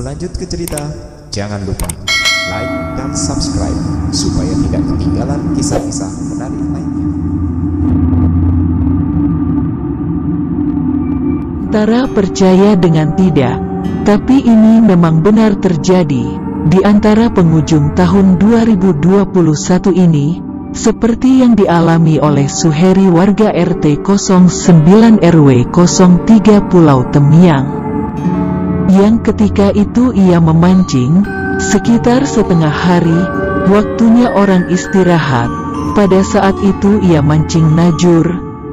lanjut ke cerita, jangan lupa like dan subscribe supaya tidak ketinggalan kisah-kisah menarik lainnya. Antara percaya dengan tidak, tapi ini memang benar terjadi. Di antara penghujung tahun 2021 ini, seperti yang dialami oleh Suheri warga RT 09 RW 03 Pulau Temiang, yang ketika itu ia memancing, sekitar setengah hari, waktunya orang istirahat. Pada saat itu ia mancing najur,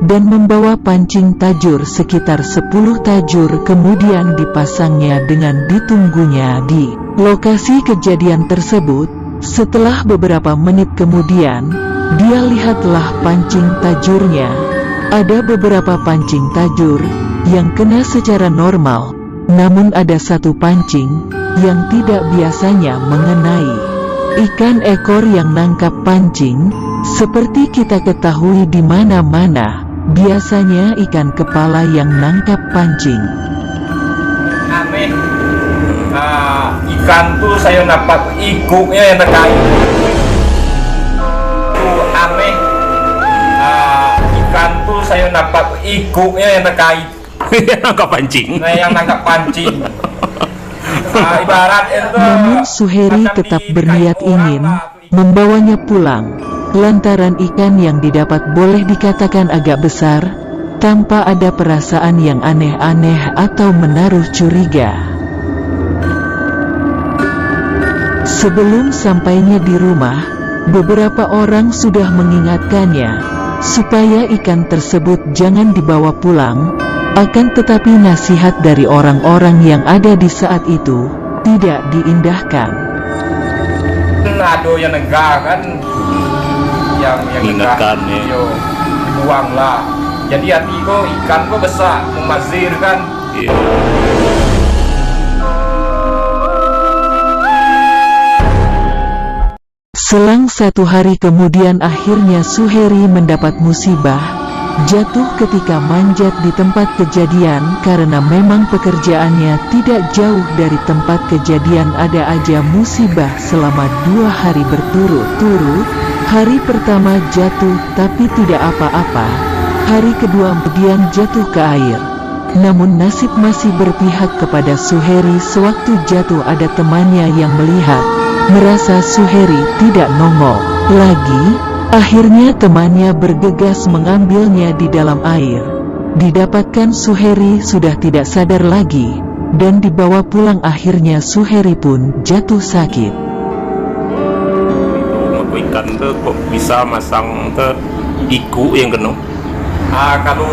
dan membawa pancing tajur sekitar 10 tajur, kemudian dipasangnya dengan ditunggunya di lokasi kejadian tersebut. Setelah beberapa menit kemudian, dia lihatlah pancing tajurnya. Ada beberapa pancing tajur yang kena secara normal, namun ada satu pancing yang tidak biasanya mengenai ikan ekor yang nangkap pancing. Seperti kita ketahui di mana-mana, biasanya ikan kepala yang nangkap pancing. Aneh, ikan tuh saya dapat ikuknya yang terkait. Tuh aneh, ikan tuh saya dapat ikuknya yang terkait. Nangkap pancing. Nah, yang nangkap pancing. Ibarat itu. Namun Suheri tetap berniat ingin membawanya pulang, lantaran ikan yang didapat boleh dikatakan agak besar, tanpa ada perasaan yang aneh-aneh atau menaruh curiga. Sebelum sampainya di rumah, beberapa orang sudah mengingatkannya supaya ikan tersebut jangan dibawa pulang. Akan tetapi nasihat dari orang-orang yang ada di saat itu tidak diindahkan. Ada yang negah kan, yang ingatkan ya. Yo, dibuang lah. Jadi hati kok ikan kok besar, memazir kan. Iya. Selang 1 hari kemudian akhirnya Suheri mendapat musibah. Jatuh ketika manjat di tempat kejadian karena memang pekerjaannya tidak jauh dari tempat kejadian. Ada aja musibah selama 2 hari berturut-turut. Hari pertama jatuh tapi tidak apa-apa. Hari kedua kemudian jatuh ke air. Namun nasib masih berpihak kepada Suheri. Sewaktu jatuh ada temannya yang melihat, merasa Suheri tidak nongol lagi. Akhirnya temannya bergegas mengambilnya di dalam air. Didapatkan Suheri sudah tidak sadar lagi, dan dibawa pulang. Akhirnya Suheri pun jatuh sakit. Ikan tuh kok bisa masang ke iku yang kena? Kalau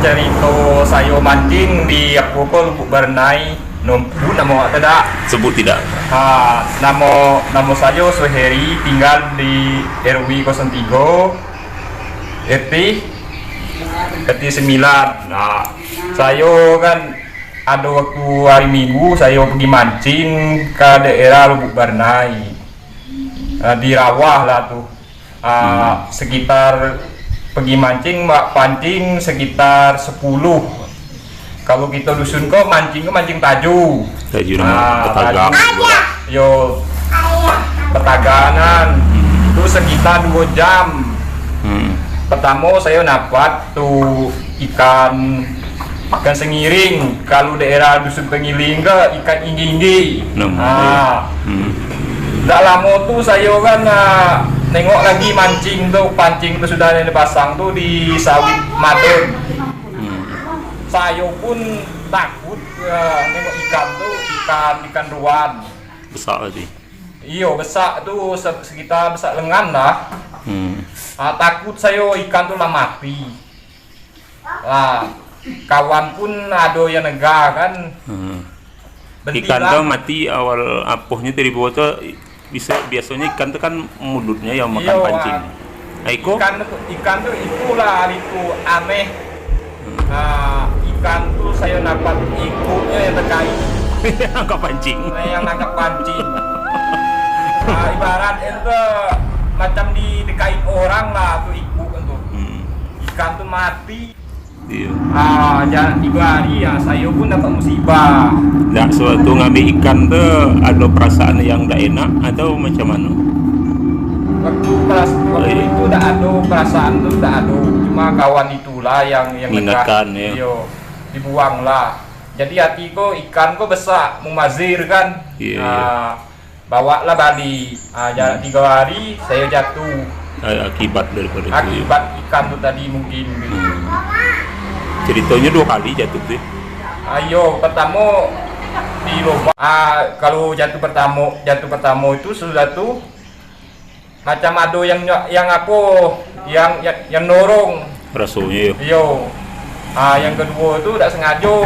cerita saya mancing di Akpokol Bernai, nama tidak Sebut tidak. Nama saya Suheri, tinggal di RW 03 RT 9. Nah, saya kan ada waktu hari Minggu saya pergi mancing ke daerah Lubuk Bernai, di Rawah lah tuh. Sekitar pergi mancing sekitar 10. Kalau kita dusun kok mancing taju. Taju nama petagak. Yo, petaganan. Itu sekitar 2 jam. Pertama saya dapat tuh ikan sengiring. Kalau daerah dusun Pengiling ke ikan inggi-inggi. Tidak lama tuh saya kan nengok lagi pancing tuh sudah dipasang tuh di sawit madun. Saya pun takut nengok ikan tuh, ikan ruan. Besar tadi. Iya, besar tuh sekitar besar lengan lah. Takut saya ikan tuh lah mati. Kawan pun ada yang negah kan. Ikan tuh mati awal apuhnya dari bawah tuh biasanya ikan tuh kan mulutnya yang makan pancing. Aiko? Ikan tuh itulah itu aneh. Ikan tuh saya dapat ikutnya yang terkait. Nangkap pancing. Yang nangkap pancing. Ibarat itu macam di dekait orang lah tuh ikut tuh. Ikan tuh mati. Iya. Jalan 3 hari ya saya pun dapat musibah. Nah, suatu ngambil ikan tuh ada perasaan yang tidak enak atau macam mana? Waktu itu tidak ada perasaan tuh, tidak ada. Cuma kawan itulah yang Mengingatkan, ya. Iyo, dibuang lah. Jadi hatiku ikan kok besar, mumazir kan. Iya. Bawa lah balik. Jalan 3 hari saya jatuh. Akibat daripada itu. Akibat ikan tuh tadi mungkin. Ceritanya 2 kali jatuh tuh. Ayo, pertama di lubang. Kalau jatuh pertama itu sudah tuh macam ada yang apa, yang dorong. Rasanya ya. Yo. Yang kedua itu tidak sengaja.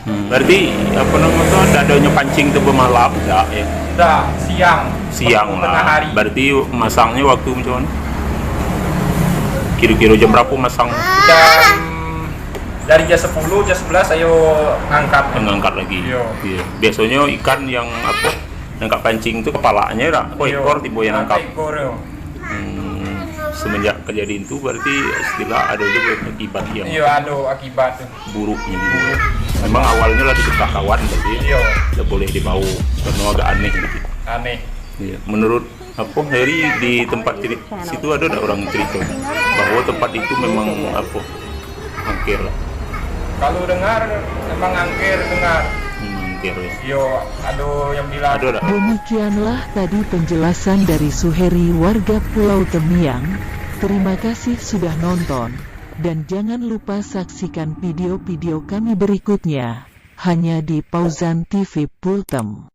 Berarti apa namanya tuh adanya pancing tuh bermalam, enggak ya? Sudah siang Waktu tengah lah. hari. Berarti masangnya waktu macam mana? Kira-kira jam berapa masang? Dari jam 10, jam 11 saya Ngangkat lagi. Iya. Iya. Biasanya ikan yang apa? Nangkap pancing itu kepalanya lah. Ekor tiba yang nangkap. Ekor. Semenjak kejadian itu berarti istilah ada juga akibat yang Iya, ada akibat. buruknya gitu. Memang awalnya lah diketah kawan tapi Iya. tidak boleh dibawa karena agak aneh gitu. Aneh. Iya. Menurut apa Heri di tempat situ ada orang cerita bahwa tempat itu memang apa angker lah. Kalau dengar memang angker dengar. Angker ya. Yo, ada yang bilang. Ada. Demikianlah tadi penjelasan dari Suheri warga Pulau Temiang. Terima kasih sudah nonton. Dan jangan lupa saksikan video-video kami berikutnya. Hanya di Pauzan TV Pultem.